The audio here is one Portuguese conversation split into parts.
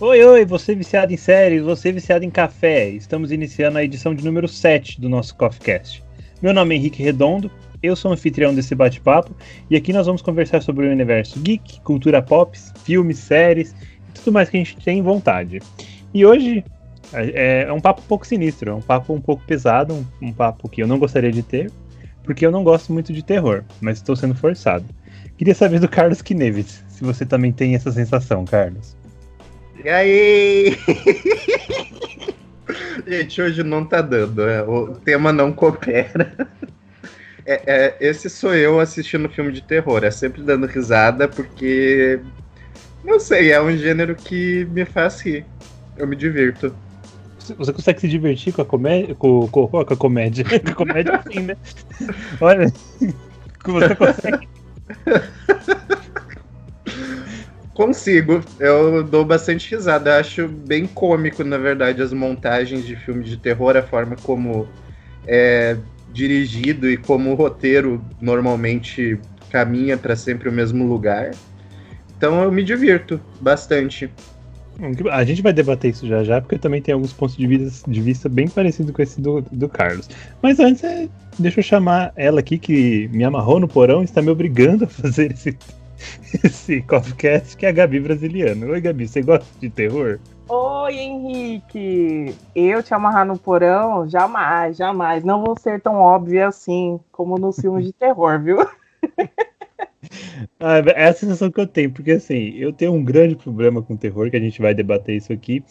Oi, oi, você viciado em séries, você viciado em café. Estamos iniciando a edição de número 7 do nosso CoffeeCast. Meu nome é Henrique Redondo, eu sou o anfitrião desse bate-papo e aqui nós vamos conversar sobre o universo geek, cultura pop, filmes, séries e tudo mais que a gente tem vontade. E hoje é um papo um pouco sinistro, é um papo um pouco pesado, um papo que eu não gostaria de ter, porque eu não gosto muito de terror, mas estou sendo forçado. Queria saber do Carlos Knevitz, se você também tem essa sensação, Carlos. E aí? Gente, hoje não tá dando, o tema não coopera. Esse sou eu assistindo filme de terror, é sempre dando risada, porque, não sei, é um gênero que me faz rir, eu me divirto. Você consegue se divertir com a comédia? Com a comédia? Com a comédia sim, né? Olha, você consegue... Consigo, eu dou bastante risada, eu acho bem cômico, na verdade, as montagens de filme de terror, a forma como é dirigido e como o roteiro normalmente caminha para sempre o mesmo lugar. Então eu me divirto bastante. A gente vai debater isso já, porque também tem alguns pontos de vista bem parecidos com esse do Carlos. Mas antes, deixa eu chamar ela aqui, que me amarrou no porão e está me obrigando a fazer esse CoffeeCast, que é a Gabi brasiliana. Oi, Gabi, você gosta de terror? Oi, Henrique! Eu te amarrar no porão? Jamais, jamais. Não vou ser tão óbvia assim, como nos filmes de terror, viu? É a sensação que eu tenho, porque assim, eu tenho um grande problema com terror, que a gente vai debater isso aqui.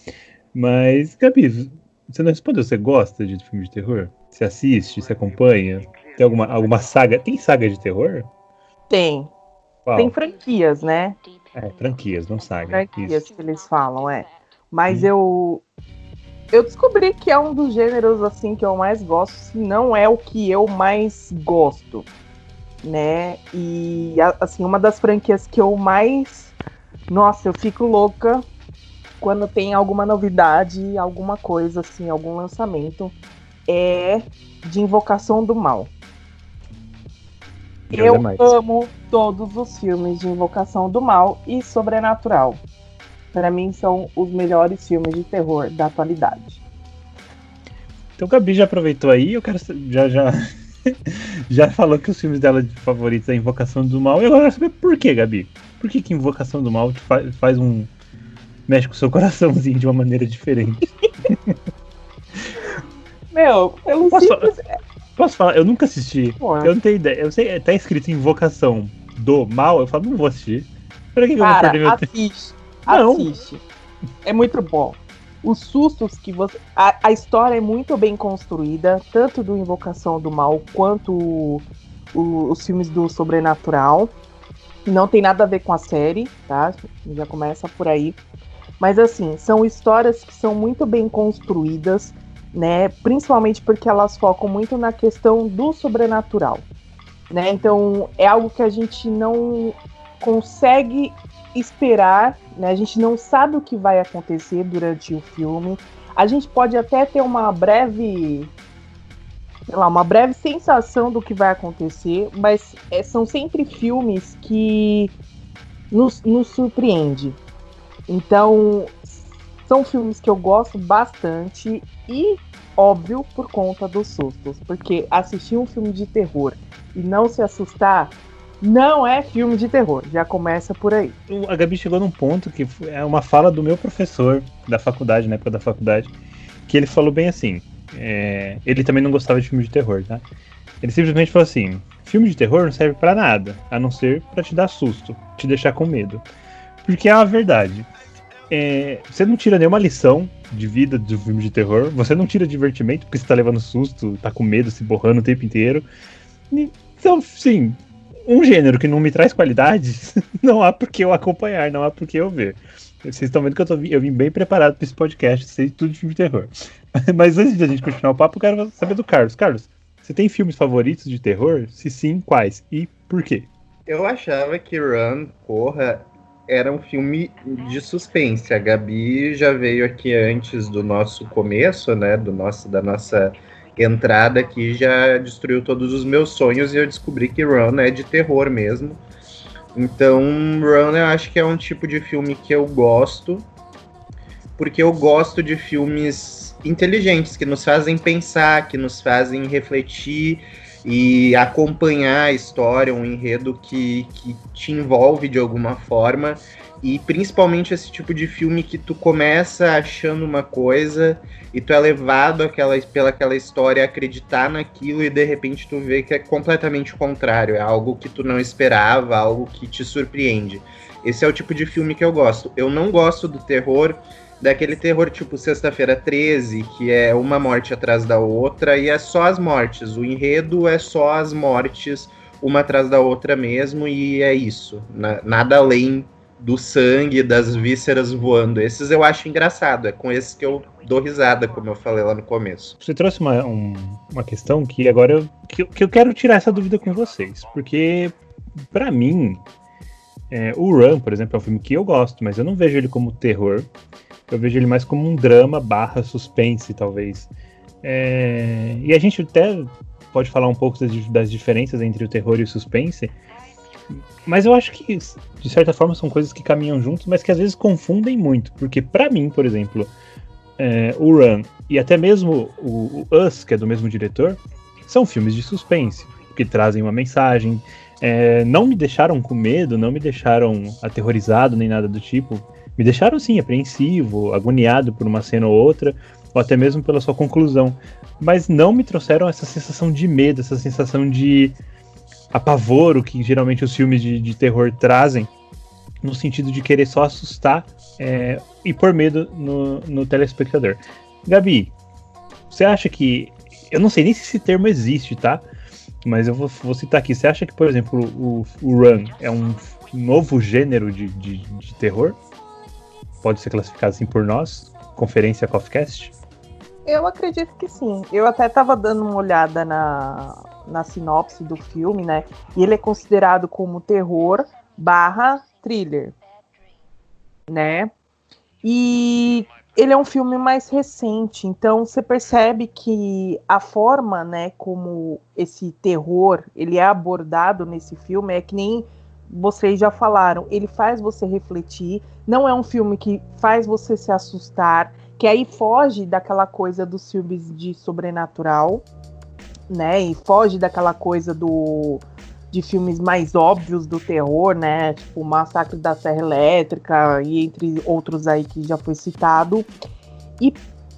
Mas, Gabi, você não respondeu, você gosta de filme de terror? Você assiste, você acompanha? Tem alguma saga? Tem saga de terror? Tem. Qual? Tem franquias, né? Franquias, não saga. Franquias isso que eles falam, Mas eu descobri que é um dos gêneros, assim, que eu mais gosto, se não é o que eu mais gosto, né? E, assim, uma das franquias que eu mais... Nossa, eu fico louca quando tem alguma novidade, alguma coisa, assim, algum lançamento, é de Invocação do Mal. Eu amo todos os filmes de Invocação do Mal e Sobrenatural. Para mim, são os melhores filmes de terror da atualidade. Então, Gabi já aproveitou aí, eu quero já falou que os filmes dela favoritos é Invocação do Mal. Eu quero saber por que, Gabi? Por que Invocação do Mal te faz mexe com o seu coraçãozinho de uma maneira diferente? Meu, pelo simples... Posso falar? Eu nunca assisti. Eu não tenho ideia. Eu sei, tá escrito Invocação do Mal, eu falo, não vou assistir. Pra que eu vou perder meu tempo? Assiste. É muito bom. Os sustos que você... A história é muito bem construída, tanto do Invocação do Mal quanto os filmes do Sobrenatural. Não tem nada a ver com a série, tá? Já começa por aí. Mas assim, são histórias que são muito bem construídas, né? Principalmente porque elas focam muito na questão do sobrenatural, né? Então é algo que a gente não consegue esperar, né? A gente não sabe o que vai acontecer durante o filme. A gente pode até ter uma breve sensação do que vai acontecer, mas são sempre filmes que nos surpreendem. Então, são filmes que eu gosto bastante e, óbvio, por conta dos sustos. Porque assistir um filme de terror e não se assustar não é filme de terror. Já começa por aí. A Gabi chegou num ponto que é uma fala do meu professor da faculdade, na época da faculdade, que ele falou bem assim, ele também não gostava de filme de terror, tá? Ele simplesmente falou assim, filme de terror não serve pra nada, a não ser pra te dar susto, te deixar com medo. Porque é a verdade. Você não tira nenhuma lição de vida do filme de terror, você não tira divertimento porque você tá levando susto, tá com medo, se borrando o tempo inteiro. Então, sim, um gênero que não me traz qualidade, não há por que eu acompanhar, não há por que eu ver. Vocês estão vendo que eu vim bem preparado para esse podcast, sei tudo de filme de terror. Mas antes de a gente continuar o papo, eu quero saber do Carlos. Carlos, você tem filmes favoritos de terror? Se sim, quais? E por quê? Eu achava que Run, Corra, era um filme de suspense. A Gabi já veio aqui antes do nosso começo, né? Da nossa entrada aqui, já destruiu todos os meus sonhos e eu descobri que Run é de terror mesmo. Então, Run eu acho que é um tipo de filme que eu gosto. porque eu gosto de filmes inteligentes, que nos fazem pensar, que nos fazem refletir e acompanhar a história, um enredo que te envolve de alguma forma, e principalmente esse tipo de filme que tu começa achando uma coisa e tu é levado pelaquela história a acreditar naquilo e de repente tu vê que é completamente o contrário, é algo que tu não esperava, algo que te surpreende. Esse é o tipo de filme que eu gosto. Eu não gosto do terror, daquele terror tipo Sexta-feira 13, que é uma morte atrás da outra e é só as mortes. O enredo é só as mortes, uma atrás da outra mesmo, e é isso. Nada além do sangue, das vísceras voando. Esses eu acho engraçado, é com esses que eu dou risada, como eu falei lá no começo. Você trouxe uma questão que agora eu quero tirar essa dúvida com vocês, porque pra mim o Run, por exemplo, é um filme que eu gosto, mas eu não vejo ele como terror. Eu vejo ele mais como um drama / suspense, talvez. E a gente até pode falar um pouco das diferenças entre o terror e o suspense, mas eu acho que, de certa forma, são coisas que caminham juntos, mas que às vezes confundem muito. Porque pra mim, por exemplo, o Run e até mesmo o Us, que é do mesmo diretor, são filmes de suspense, que trazem uma mensagem. Não me deixaram com medo, não me deixaram aterrorizado, nem nada do tipo. Me deixaram, sim, apreensivo, agoniado por uma cena ou outra, ou até mesmo pela sua conclusão. Mas não me trouxeram essa sensação de medo, essa sensação de apavoro que geralmente os filmes de terror trazem, no sentido de querer só assustar e pôr medo no telespectador. Gabi, você acha que... Eu não sei nem se esse termo existe, tá? Mas eu vou citar aqui. Você acha que, por exemplo, o Run é um novo gênero de terror? Pode ser classificado assim por nós? Conferência Coffeecast? Eu acredito que sim. Eu até estava dando uma olhada na sinopse do filme, né? E ele é considerado como terror / thriller, né? E ele é um filme mais recente, então você percebe que a forma, né, como esse terror ele é abordado nesse filme é que nem vocês já falaram, ele faz você refletir, não é um filme que faz você se assustar, que aí foge daquela coisa dos filmes de sobrenatural, né, e foge daquela coisa de filmes mais óbvios do terror, né, tipo Massacre da Serra Elétrica e entre outros aí que já foi citado. E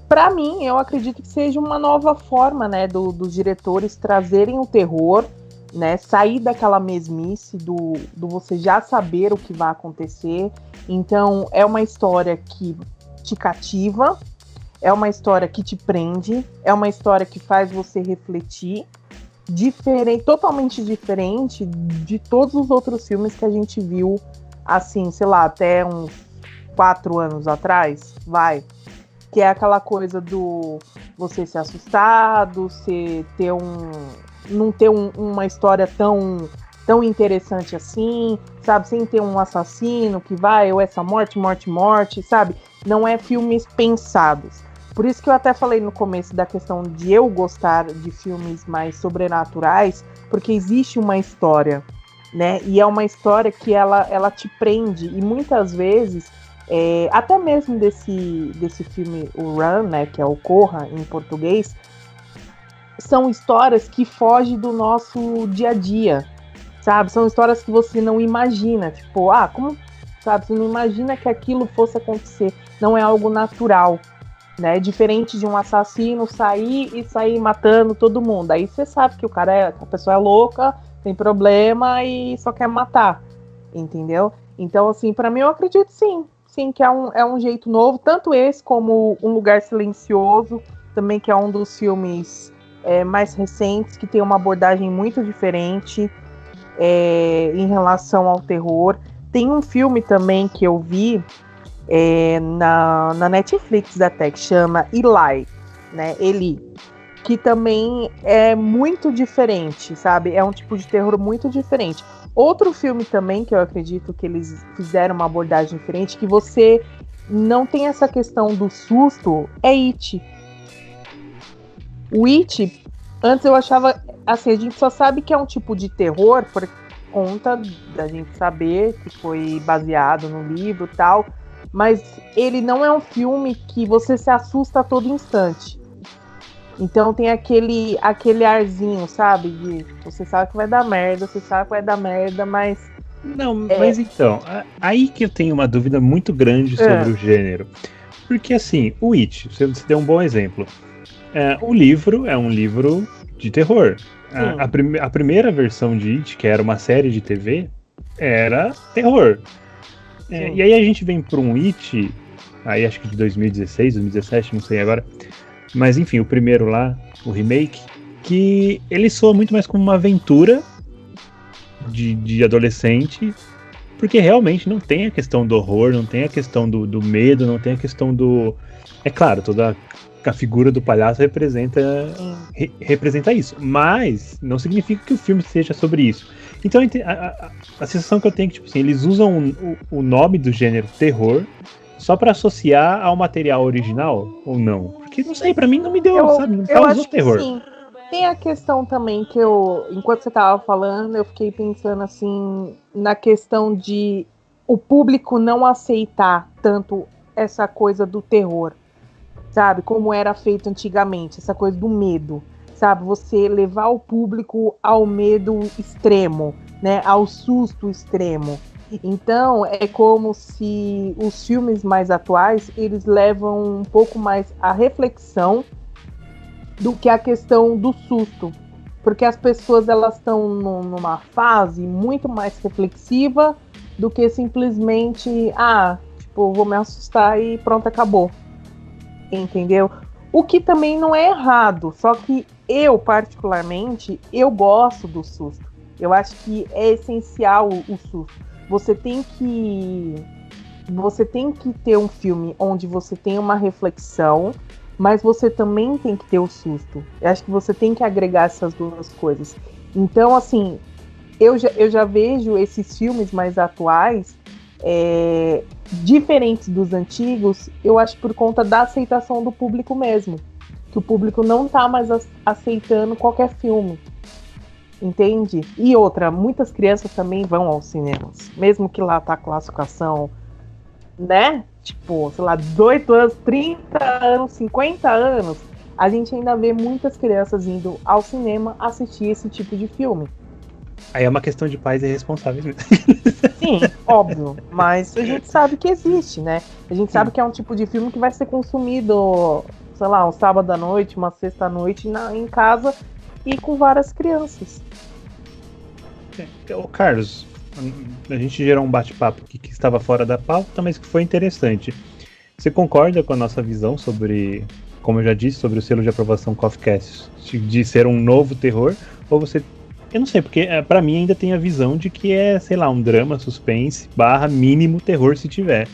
para mim, eu acredito que seja uma nova forma, né, dos diretores trazerem o terror, né, sair daquela mesmice do você já saber o que vai acontecer. Então, é uma história que te cativa, é uma história que te prende, é uma história que faz você refletir, totalmente diferente de todos os outros filmes que a gente viu, assim, sei lá, até uns 4 anos atrás, que é aquela coisa do você ser assustado, você ter não ter uma história tão interessante assim, sabe? Sem ter um assassino que ou essa morte, sabe? Não é filmes pensados. Por isso que eu até falei no começo da questão de eu gostar de filmes mais sobrenaturais, porque existe uma história, né? E é uma história que ela te prende, e muitas vezes, até mesmo desse filme, o Run, né? Que é o Corra em português, são histórias que fogem do nosso dia a dia, sabe? São histórias que você não imagina, tipo, como, sabe? Você não imagina que aquilo fosse acontecer, não é algo natural, né? Diferente de um assassino sair matando todo mundo. Aí você sabe que a pessoa é louca, tem problema e só quer matar, entendeu? Então, assim, pra mim eu acredito sim, que é um jeito novo, tanto esse como Um Lugar Silencioso, também que é um dos filmes mais recentes, que tem uma abordagem muito diferente em relação ao terror. Tem um filme também que eu vi na Netflix até, que chama Eli, né? Eli, que também é muito diferente, sabe? É um tipo de terror muito diferente. Outro filme também que eu acredito que eles fizeram uma abordagem diferente, que você não tem essa questão do susto, é It. O It, antes eu achava, assim, a gente só sabe que é um tipo de terror por conta da gente saber que foi baseado no livro e tal, mas ele não é um filme que você se assusta a todo instante. Então tem aquele arzinho, sabe? De você sabe que vai dar merda, mas... Não, mas então, aí que eu tenho uma dúvida muito grande sobre o gênero. Porque assim, o It, você deu um bom exemplo. O livro é um livro de terror. A primeira versão de It, que era uma série de TV, era terror. E aí a gente vem para um It, aí acho que de 2016, 2017, não sei agora. Mas enfim, o primeiro lá, o remake, que ele soa muito mais como uma aventura de adolescente, porque realmente não tem a questão do horror, não tem a questão do medo, não tem a questão do... É claro, toda a figura do palhaço representa isso, mas não significa que o filme seja sobre isso. Então a sensação que eu tenho é que, tipo assim, eles usam o nome do gênero terror só pra associar ao material original, ou não? Porque, não sei, pra mim não me deu, sabe? Não causou terror. Sim. Tem a questão também que enquanto você tava falando, eu fiquei pensando assim, na questão de o público não aceitar tanto essa coisa do terror, sabe? Como era feito antigamente, essa coisa do medo, sabe? Você levar o público ao medo extremo, né? Ao susto extremo. Então, é como se os filmes mais atuais, eles levam um pouco mais a reflexão do que a questão do susto. Porque as pessoas, elas estão numa fase muito mais reflexiva do que simplesmente, vou me assustar e pronto, acabou. Entendeu? O que também não é errado, só que eu, particularmente, eu gosto do susto. Eu acho que é essencial o susto. Você tem que ter um filme onde você tem uma reflexão, mas você também tem que ter o susto. Eu acho que você tem que agregar essas duas coisas. Então, assim, eu já vejo esses filmes mais atuais, diferentes dos antigos, eu acho por conta da aceitação do público mesmo. Que o público não tá mais aceitando qualquer filme. Entende? E outra, muitas crianças também vão aos cinemas. Mesmo que lá tá a classificação, né? Tipo, sei lá, 18 anos, 30 anos, 50 anos. A gente ainda vê muitas crianças indo ao cinema assistir esse tipo de filme. Aí é uma questão de pais irresponsáveis mesmo. Sim, óbvio. Mas a gente sabe que existe, né? A gente sabe que é um tipo de filme que vai ser consumido, sei lá, um sábado à noite, uma sexta à noite em casa e com várias crianças. Ô Carlos, a gente gerou um bate-papo que estava fora da pauta, mas que foi interessante. Você concorda com a nossa visão sobre, como eu já disse, sobre o selo de aprovação Coffee Cast, de ser um novo terror? Ou você... Eu não sei, porque pra mim ainda tem a visão de que é, sei lá, um drama, suspense, / mínimo terror se tiver.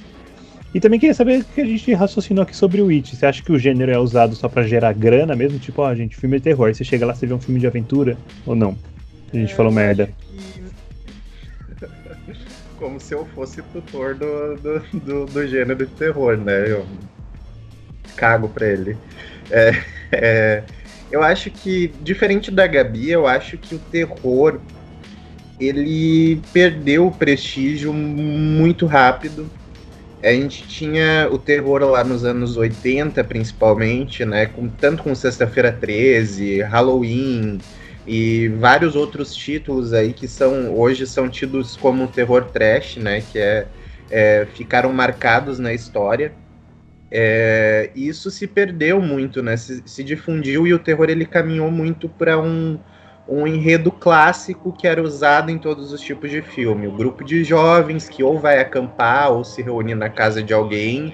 E também queria saber o que a gente raciocinou aqui sobre o It. Você acha que o gênero é usado só pra gerar grana mesmo? Tipo, gente, filme de terror. Aí você chega lá, você vê um filme de aventura? Ou não? A gente falou merda. Como se eu fosse tutor do gênero de terror, né? Eu cago pra ele. Eu acho que, diferente da Gabi, eu acho que o terror, ele perdeu o prestígio muito rápido. A gente tinha o terror lá nos anos 80, principalmente, né? Tanto com Sexta-feira 13, Halloween e vários outros títulos aí que hoje são tidos como terror trash, né? Que ficaram marcados na história. E isso se perdeu muito, né? Se difundiu e o terror ele caminhou muito para um enredo clássico que era usado em todos os tipos de filme. O grupo de jovens que ou vai acampar ou se reúne na casa de alguém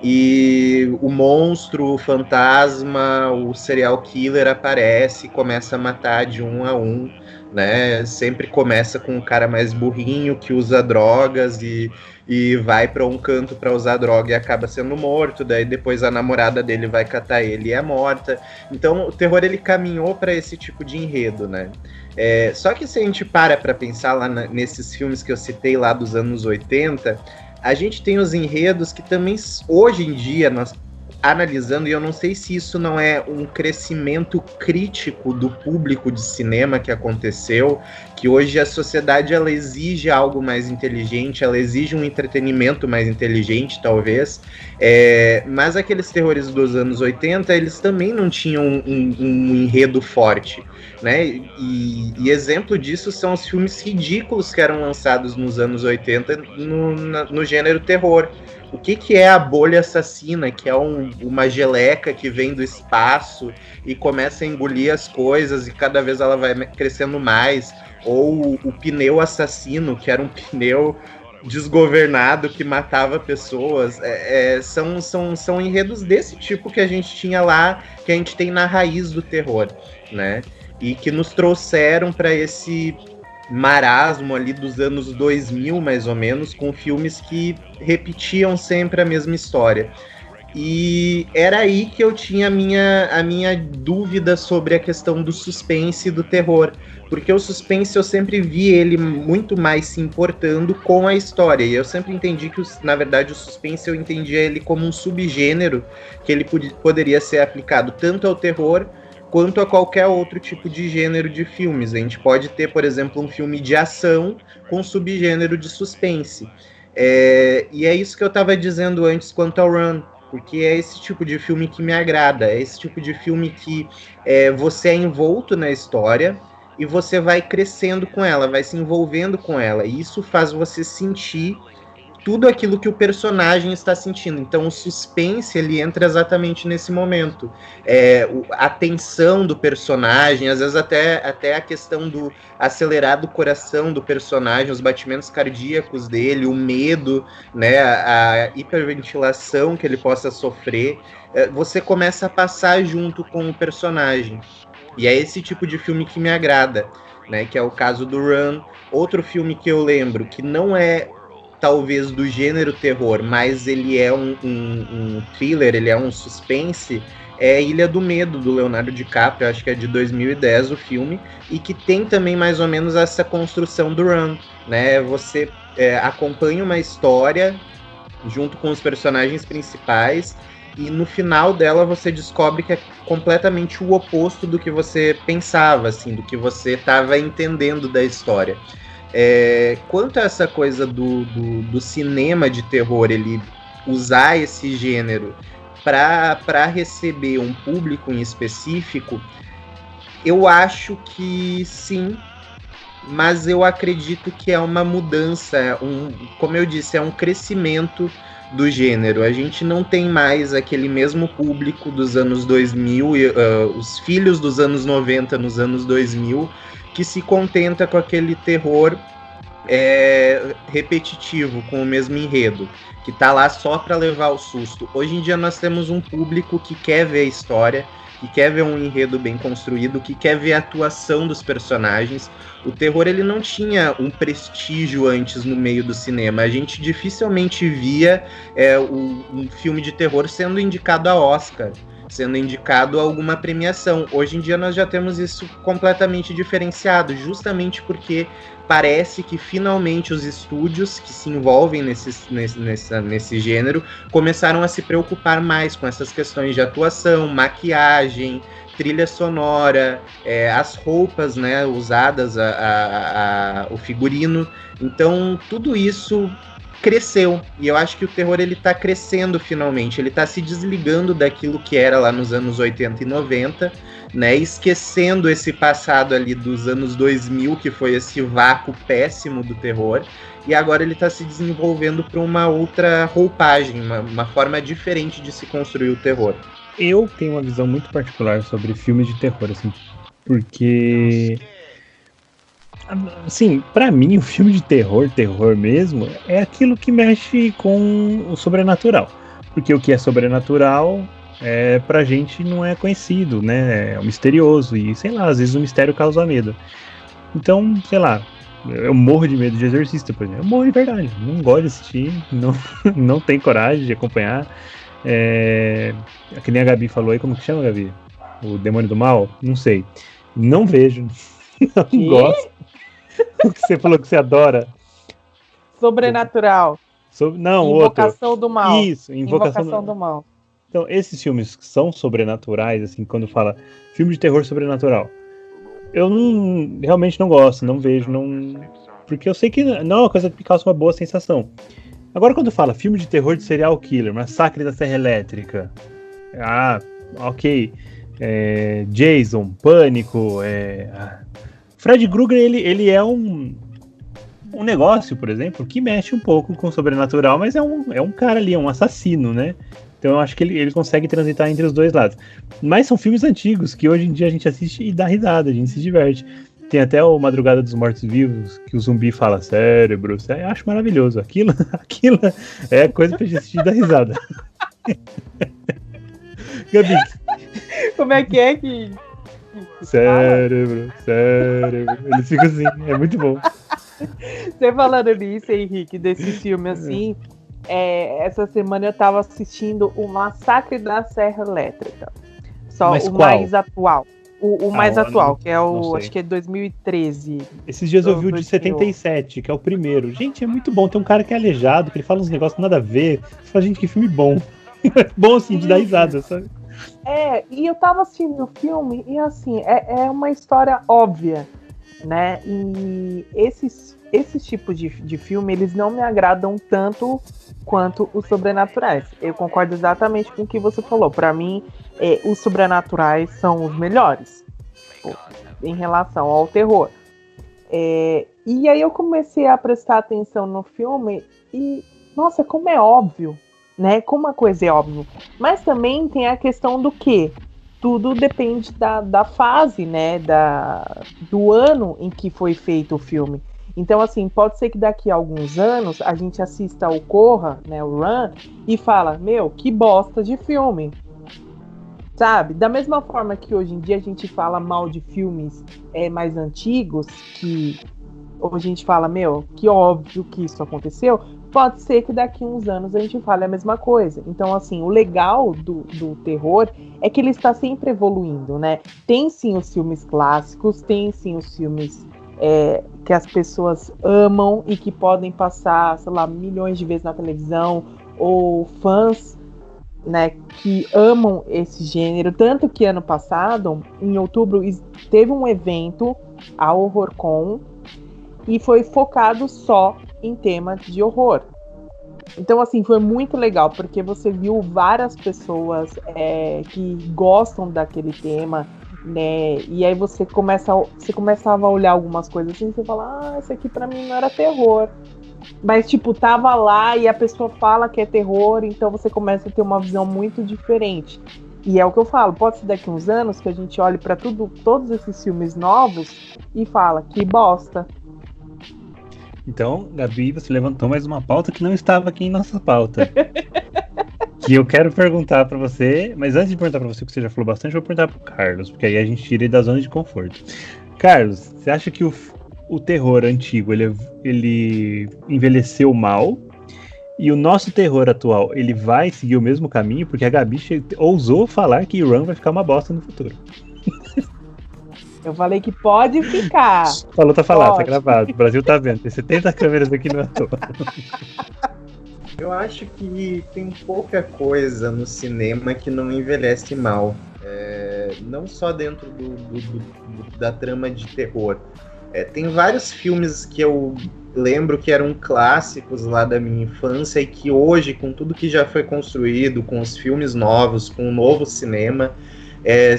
e o monstro, o fantasma, o serial killer aparece e começa a matar de um a um, né? Sempre começa com um cara mais burrinho que usa drogas e vai para um canto para usar droga e acaba sendo morto, daí depois a namorada dele vai catar ele e é morta. Então o terror ele caminhou para esse tipo de enredo, né? Só que se a gente para pensar lá nesses filmes que eu citei lá dos anos 80, a gente tem os enredos que também hoje em dia nós analisando, e eu não sei se isso não é um crescimento crítico do público de cinema que aconteceu, que hoje a sociedade ela exige algo mais inteligente, ela exige um entretenimento mais inteligente, talvez, mas aqueles terrores dos anos 80, eles também não tinham um enredo forte, né? E exemplo disso são os filmes ridículos que eram lançados nos anos 80 no gênero terror. O que é a bolha assassina, que é uma geleca que vem do espaço e começa a engolir as coisas e cada vez ela vai crescendo mais? Ou o pneu assassino, que era um pneu desgovernado que matava pessoas. São enredos desse tipo que a gente tinha lá, que a gente tem na raiz do terror, né? E que nos trouxeram para esse marasmo ali dos anos 2000, mais ou menos, com filmes que repetiam sempre a mesma história. E era aí que eu tinha a minha dúvida sobre a questão do suspense e do terror, porque o suspense eu sempre vi ele muito mais se importando com a história, e eu sempre entendi que, na verdade, o suspense eu entendia ele como um subgênero, que ele poderia ser aplicado tanto ao terror quanto a qualquer outro tipo de gênero de filmes. A gente pode ter, por exemplo, um filme de ação com subgênero de suspense. E é isso que eu estava dizendo antes quanto ao Run, porque é esse tipo de filme que me agrada, é esse tipo de filme que você é envolto na história e você vai crescendo com ela, vai se envolvendo com ela, e isso faz você sentir tudo aquilo que o personagem está sentindo. Então o suspense ele entra exatamente nesse momento. A tensão do personagem, às vezes até a questão do acelerado coração do personagem, os batimentos cardíacos dele, o medo, né, a hiperventilação que ele possa sofrer, você começa a passar junto com o personagem. E é esse tipo de filme que me agrada, né, que é o caso do Run. Outro filme que eu lembro, que não é talvez do gênero terror, mas ele é um thriller, ele é um suspense, é Ilha do Medo, do Leonardo DiCaprio, acho que é de 2010 o filme, e que tem também mais ou menos essa construção do Run, né? Você acompanha uma história junto com os personagens principais, e no final dela você descobre que é completamente o oposto do que você pensava, assim, do que você estava entendendo da história. Quanto a essa coisa do cinema de terror, ele usar esse gênero para receber um público em específico, eu acho que sim, mas eu acredito que é uma mudança, como eu disse, é um crescimento do gênero. A gente não tem mais aquele mesmo público dos anos 2000, os filhos dos anos 90 nos anos 2000, que se contenta com aquele terror repetitivo, com o mesmo enredo, que tá lá só para levar o susto. Hoje em dia nós temos um público que quer ver a história, que quer ver um enredo bem construído, que quer ver a atuação dos personagens. O terror ele não tinha um prestígio antes no meio do cinema. A gente dificilmente via um filme de terror sendo indicado a Oscar, sendo indicado a alguma premiação. Hoje em dia nós já temos isso completamente diferenciado, justamente porque parece que finalmente os estúdios que se envolvem nesse gênero começaram a se preocupar mais com essas questões de atuação, maquiagem, trilha sonora, as roupas, né, usadas, o figurino. Então tudo isso cresceu, e eu acho que o terror ele tá crescendo finalmente, ele tá se desligando daquilo que era lá nos anos 80 e 90, né, esquecendo esse passado ali dos anos 2000, que foi esse vácuo péssimo do terror, e agora ele tá se desenvolvendo para uma outra roupagem, uma forma diferente de se construir o terror. Eu tenho uma visão muito particular sobre filmes de terror, assim, porque... Assim, pra mim, o filme de terror mesmo, é aquilo que mexe com o sobrenatural. Porque o que é sobrenatural, pra gente não é conhecido, né? É misterioso e, sei lá, às vezes o mistério causa medo. Então, sei lá, eu morro de medo de Exorcista, por exemplo. Eu morro de verdade, não gosto de assistir, não tenho coragem de acompanhar. Que nem a Gabi falou aí, como que chama, Gabi? O Demônio do Mal? Não sei. Não vejo, não gosto. O que você falou que você adora? Sobrenatural. Não, Invocação outro. do Mal. Isso, Invocação do Mal. Então, esses filmes que são sobrenaturais, assim, quando fala filme de terror sobrenatural, eu realmente não gosto, não vejo, porque eu sei que não é uma coisa que me causa uma boa sensação. Agora, quando fala filme de terror de serial killer, Massacre da Serra Elétrica, ok, Jason, Pânico, Fred Krueger, ele é um negócio, por exemplo, que mexe um pouco com o sobrenatural, mas é um cara ali, é um assassino, né? Então eu acho que ele consegue transitar entre os dois lados. Mas são filmes antigos, que hoje em dia a gente assiste e dá risada, a gente se diverte. Tem até o Madrugada dos Mortos-Vivos, que o zumbi fala cérebro. Eu acho maravilhoso. Aquilo é coisa pra gente assistir e dar risada. Gabi. Como é que... Cérebro. Eles ficam assim, é muito bom. Você falando nisso, Henrique, desse filme assim, essa semana eu tava assistindo o Massacre da Serra Elétrica. Só Mas o qual? mais atual. O mais atual, que é acho que é 2013. Esses dias eu vi o de 77, que é o primeiro. Gente, é muito bom. Tem um cara que é aleijado, que ele fala uns negócios nada a ver. Você fala, gente, que filme bom. Bom assim, de dar risada, sabe? E eu tava assistindo o filme e assim, é uma história óbvia, né? E esses tipos de filme, eles não me agradam tanto quanto os sobrenaturais. Eu concordo exatamente com o que você falou. Pra mim, os sobrenaturais são os melhores em relação ao terror. E aí eu comecei a prestar atenção no filme e, nossa, como é óbvio, né? Como a coisa é óbvia. Mas também tem a questão do quê? Tudo depende da fase, né? Do ano em que foi feito o filme. Então, assim, pode ser que daqui a alguns anos a gente assista o Corra, né, o Run, e fala, que bosta de filme. Sabe? Da mesma forma que hoje em dia a gente fala mal de filmes mais antigos, que hoje a gente fala, que óbvio que isso aconteceu, pode ser que daqui a uns anos a gente fale a mesma coisa. Então, assim, o legal do terror é que ele está sempre evoluindo, né? Tem sim os filmes clássicos, tem sim os filmes que as pessoas amam e que podem passar, sei lá, milhões de vezes na televisão, ou fãs, né, que amam esse gênero. Tanto que ano passado, em outubro, teve um evento, a HorrorCon, e foi focado só em tema de horror. Então, assim, foi muito legal, porque você viu várias pessoas que gostam daquele tema, né? E aí você começava a olhar algumas coisas assim, e você fala, isso aqui pra mim não era terror. Mas, tipo, tava lá e a pessoa fala que é terror, então você começa a ter uma visão muito diferente. E é o que eu falo, pode ser daqui a uns anos que a gente olhe pra todos esses filmes novos e fala, que bosta. Então, Gabi, você levantou mais uma pauta que não estava aqui em nossa pauta. Que eu quero perguntar pra você, mas antes de perguntar pra você, que você já falou bastante, eu vou perguntar pro Carlos, porque aí a gente tira ele da zona de conforto. Carlos, você acha que o terror antigo, ele envelheceu mal? E o nosso terror atual, ele vai seguir o mesmo caminho? Porque a Gabi ousou falar que Run vai ficar uma bosta no futuro. Eu falei que pode ficar. Falou, tá falado, tá gravado. O Brasil tá vendo. Tem 70 câmeras aqui no ator. Eu acho que tem pouca coisa no cinema que não envelhece mal. Não só dentro da trama de terror. Tem vários filmes que eu lembro que eram clássicos lá da minha infância e que hoje, com tudo que já foi construído, com os filmes novos, com o novo cinema,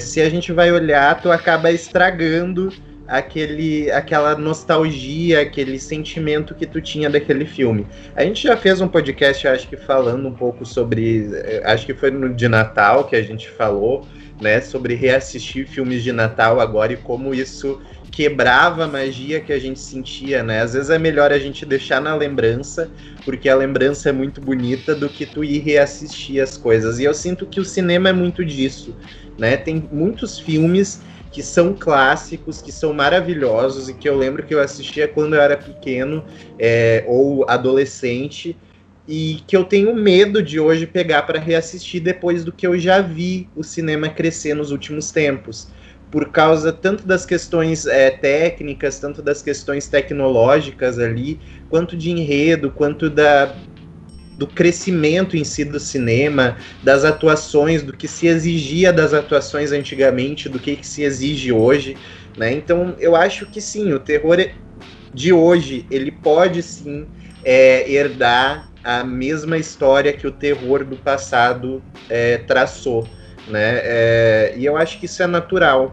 se a gente vai olhar, tu acaba estragando aquela nostalgia, aquele sentimento que tu tinha daquele filme. A gente já fez um podcast, acho que falando um pouco sobre, acho que foi no de Natal que a gente falou, né, sobre reassistir filmes de Natal agora e como isso quebrava a magia que a gente sentia, né? Às vezes é melhor a gente deixar na lembrança, porque a lembrança é muito bonita, do que tu ir reassistir as coisas. E eu sinto que o cinema é muito disso, né? Tem muitos filmes que são clássicos, que são maravilhosos e que eu lembro que eu assistia quando eu era pequeno ou adolescente e que eu tenho medo de hoje pegar para reassistir depois do que eu já vi o cinema crescer nos últimos tempos, por causa tanto das questões técnicas, tanto das questões tecnológicas ali, quanto de enredo, quanto do do crescimento em si do cinema, das atuações, do que se exigia das atuações antigamente, do que se exige hoje, né? Então eu acho que sim, o terror de hoje, ele pode sim herdar a mesma história que o terror do passado traçou, né? E eu acho que isso é natural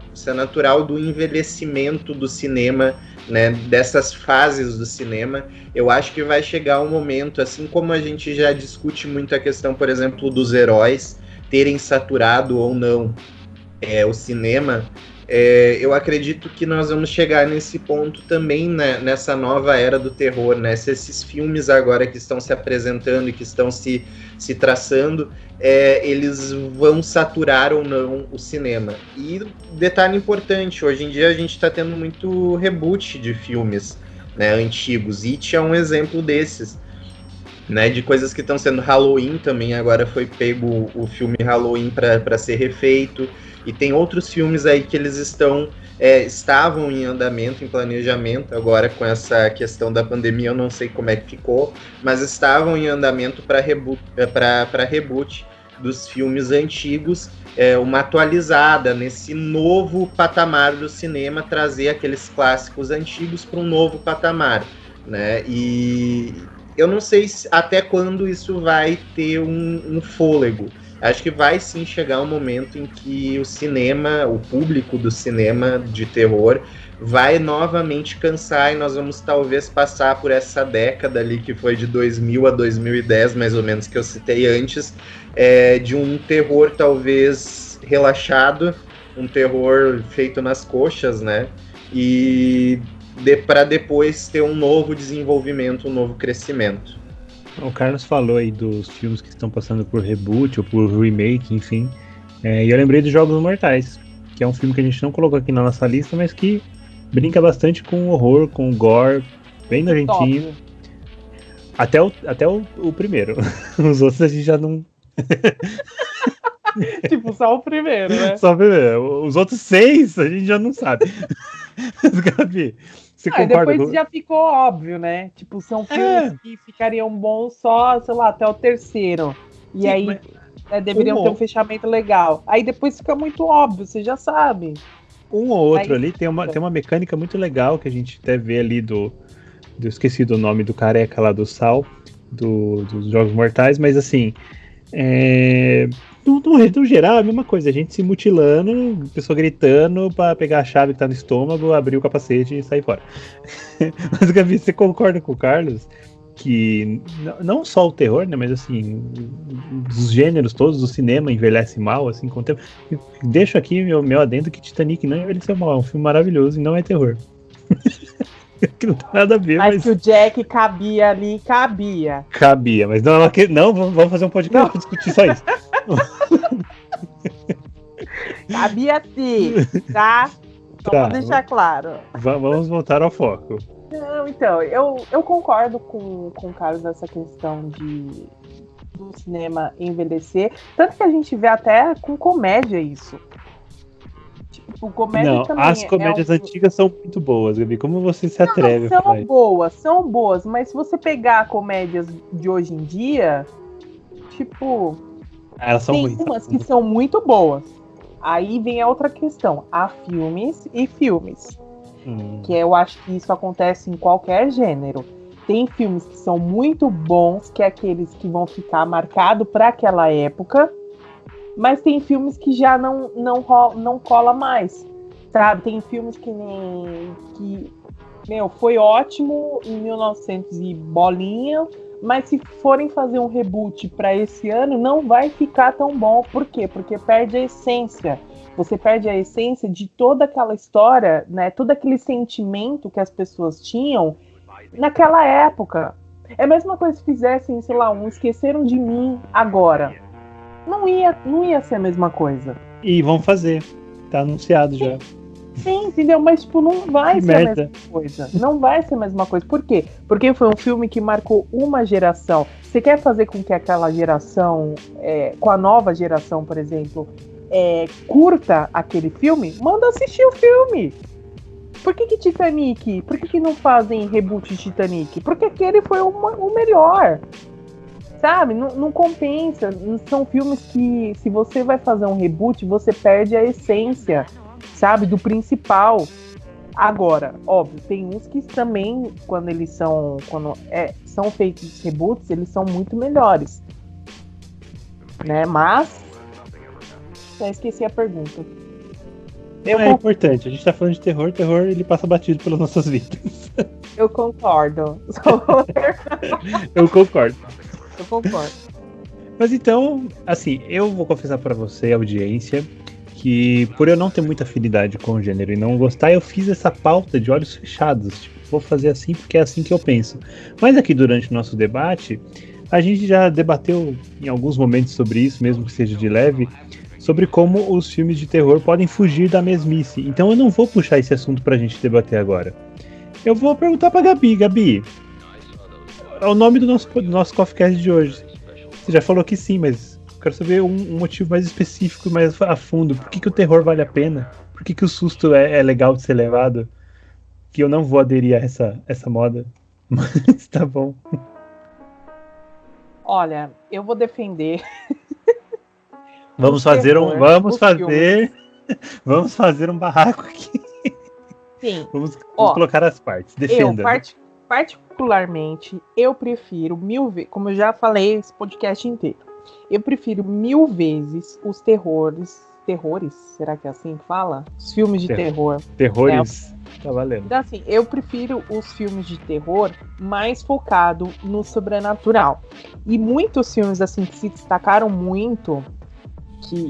do envelhecimento do cinema, né? Dessas fases do cinema. Eu acho que vai chegar um momento, assim como a gente já discute muito a questão, por exemplo, dos heróis terem saturado ou não o cinema, eu acredito que nós vamos chegar nesse ponto também, né, nessa nova era do terror, né? Se esses filmes agora que estão se apresentando e que estão se traçando, eles vão saturar ou não o cinema. E detalhe importante, hoje em dia a gente está tendo muito reboot de filmes, né, antigos. It é um exemplo desses, né, de coisas que estão sendo. Halloween também agora foi pego o filme Halloween para ser refeito. E tem outros filmes aí que eles estavam em andamento, em planejamento, agora com essa questão da pandemia, eu não sei como é que ficou, mas estavam em andamento para reboot dos filmes antigos, uma atualizada nesse novo patamar do cinema, trazer aqueles clássicos antigos para um novo patamar, né? E eu não sei até quando isso vai ter um fôlego. Acho que vai sim chegar um momento em que o cinema, o público do cinema de terror, vai novamente cansar e nós vamos talvez passar por essa década ali que foi de 2000 a 2010, mais ou menos, que eu citei antes, de um terror talvez relaxado, um terror feito nas coxas, né? E para depois ter um novo desenvolvimento, um novo crescimento. O Carlos falou aí dos filmes que estão passando por reboot ou por remake, enfim. E eu lembrei dos Jogos Mortais, que é um filme que a gente não colocou aqui na nossa lista, mas que brinca bastante com o horror, com o gore, bem nojentinho. Até o primeiro. Os outros a gente já não... Tipo, só o primeiro, né? Só o primeiro. Os outros 6 a gente já não sabe. Gabi, você concorda depois com... já ficou óbvio, né? Tipo, são filmes que ficariam bons só, sei lá, até o terceiro. E sim, aí deveriam ter um fechamento legal. Aí depois fica muito óbvio, você já sabe. Um ou outro aí, ali tem uma mecânica muito legal que a gente até vê ali eu esqueci do nome do careca lá do Sal, dos Jogos Mortais, mas assim, no geral é a mesma coisa, a gente se mutilando, pessoa gritando pra pegar a chave que tá no estômago, abrir o capacete e sair fora. Mas, Gabi, você concorda com o Carlos que não só o terror, né, mas assim, os gêneros todos, o cinema envelhece mal, assim, com o tempo. Deixo aqui meu adendo que Titanic não envelheceu mal, é um filme maravilhoso e não é terror. Que não tem nada a ver, mas que o Jack cabia ali, cabia. Cabia, mas não, vamos fazer um podcast pra discutir só isso. Cabia sim, tá? Só pra deixar claro. Vamos voltar ao foco. Não, então, eu concordo com o Carlos nessa questão do cinema envelhecer. Tanto que a gente vê até com comédia isso. Tipo, comédia não, também. As comédias antigas são muito boas, Gabi. Como você se atreve? São boas, mas se você pegar comédias de hoje em dia, tipo. Elas são tem umas que são muito boas. Aí vem a outra questão. Há filmes e filmes. Que eu acho que isso acontece em qualquer gênero. Tem filmes que são muito bons, que é aqueles que vão ficar marcados para aquela época, mas tem filmes que já não cola mais, sabe? Tem filmes foi ótimo em 1900 e bolinha, mas se forem fazer um reboot para esse ano, não vai ficar tão bom. Por quê? Porque perde a essência. Você perde a essência de toda aquela história, né? Todo aquele sentimento que as pessoas tinham naquela época. É a mesma coisa se fizessem, sei lá, Esqueceram de Mim agora. Não ia ser a mesma coisa. E vão fazer. Tá anunciado já. Sim, entendeu? Mas, tipo, não vai ser a mesma coisa. Não vai ser a mesma coisa. Por quê? Porque foi um filme que marcou uma geração. Você quer fazer com que aquela geração, com a nova geração, por exemplo, curta aquele filme? Manda assistir o filme. Por que Titanic? Por que não fazem reboot de Titanic? Porque aquele foi o melhor. Sabe? Não compensa. São filmes que, se você vai fazer um reboot, você perde a essência, sabe? Do principal. Agora, óbvio, tem uns que também, quando são feitos reboots, eles são muito melhores. Né? Mas, já esqueci a pergunta. É importante, a gente tá falando de terror ele passa batido pelas nossas vidas. Eu concordo. Eu concordo. Eu concordo. Mas então, assim, eu vou confessar pra você, audiência, que por eu não ter muita afinidade com o gênero e não gostar, eu fiz essa pauta de olhos fechados. Tipo, vou fazer assim porque é assim que eu penso. Mas aqui durante o nosso debate, a gente já debateu em alguns momentos sobre isso, mesmo que seja de leve, sobre como os filmes de terror podem fugir da mesmice. Então eu não vou puxar esse assunto pra gente debater agora. Eu vou perguntar pra Gabi. Gabi, é o nome do nosso CoffeeCast de hoje. Você já falou que sim, mas eu quero saber um motivo mais específico, mais a fundo. Por que o terror vale a pena? Por que o susto é legal de ser levado? Que eu não vou aderir a essa moda. Mas tá bom. Olha, eu vou defender. Vamos fazer um barraco aqui. Sim. Vamos colocar as partes. Defenda. Particularmente, eu prefiro 1000 vezes, como eu já falei esse podcast inteiro, eu prefiro 1000 vezes os terrores, será que é assim que fala? Os filmes de terror. Terrores, tá valendo. Então, assim, eu prefiro os filmes de terror mais focado no sobrenatural. E muitos filmes, assim, que se destacaram muito,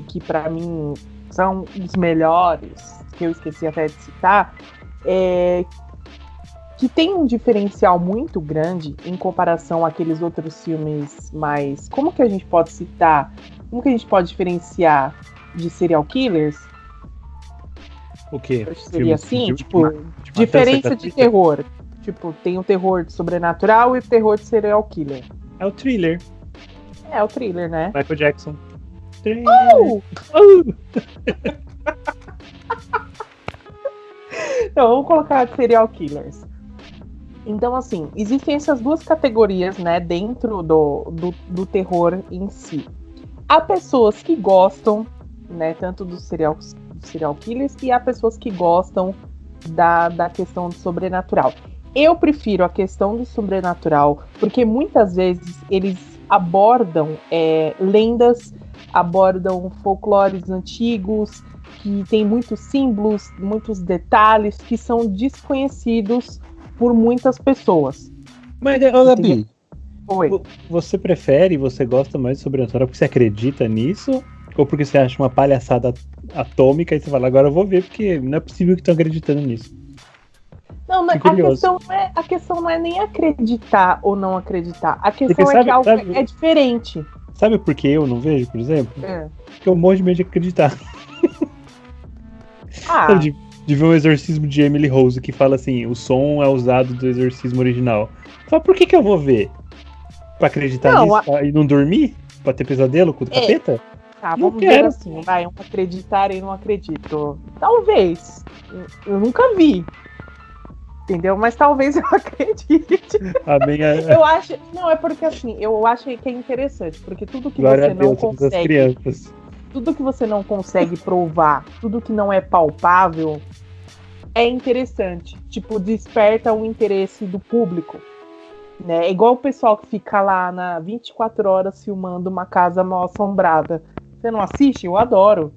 que pra mim são os melhores, que eu esqueci até de citar, que tem um diferencial muito grande em comparação àqueles outros filmes mais... Como que a gente pode citar? Como que a gente pode diferenciar de serial killers? O quê? Seria assim, tipo, diferença de terror. Tipo, tem o terror sobrenatural e o terror de serial killer. É o thriller. É o thriller, né? Michael Jackson. Então, vamos colocar serial killers. Então, assim, existem essas duas categorias, né, dentro do terror em si. Há pessoas que gostam, né, tanto dos serial killers, e há pessoas que gostam da questão do sobrenatural. Eu prefiro a questão do sobrenatural, porque muitas vezes eles abordam lendas, abordam folclores antigos, que tem muitos símbolos, muitos detalhes que são desconhecidos por muitas pessoas. Mas, Gabi, Oi. você gosta mais de sobrenatural porque você acredita nisso? Ou porque você acha uma palhaçada atômica e você fala, agora eu vou ver, porque não é possível que estão acreditando nisso? Não, a questão não é nem acreditar ou não acreditar. A questão porque, é que algo é diferente. Sabe por que eu não vejo, por exemplo? Porque eu morro de medo de acreditar. De ver um exorcismo de Emily Rose que fala assim, o som é usado do exorcismo original. Só por que eu vou ver? Pra acreditar nisso e não dormir? Pra ter pesadelo com o capeta? Tá, vamos ver assim, um acreditar e não acredito. Talvez. Eu nunca vi. Entendeu? Mas talvez eu acredite. Eu acho. Não, é porque assim, eu acho que é interessante, porque tudo que você não consegue. Tudo que você não consegue provar, tudo que não é palpável, é interessante. Tipo, desperta o interesse do público. Né? É igual o pessoal que fica lá na 24 horas filmando uma casa mal assombrada. Você não assiste? Eu adoro.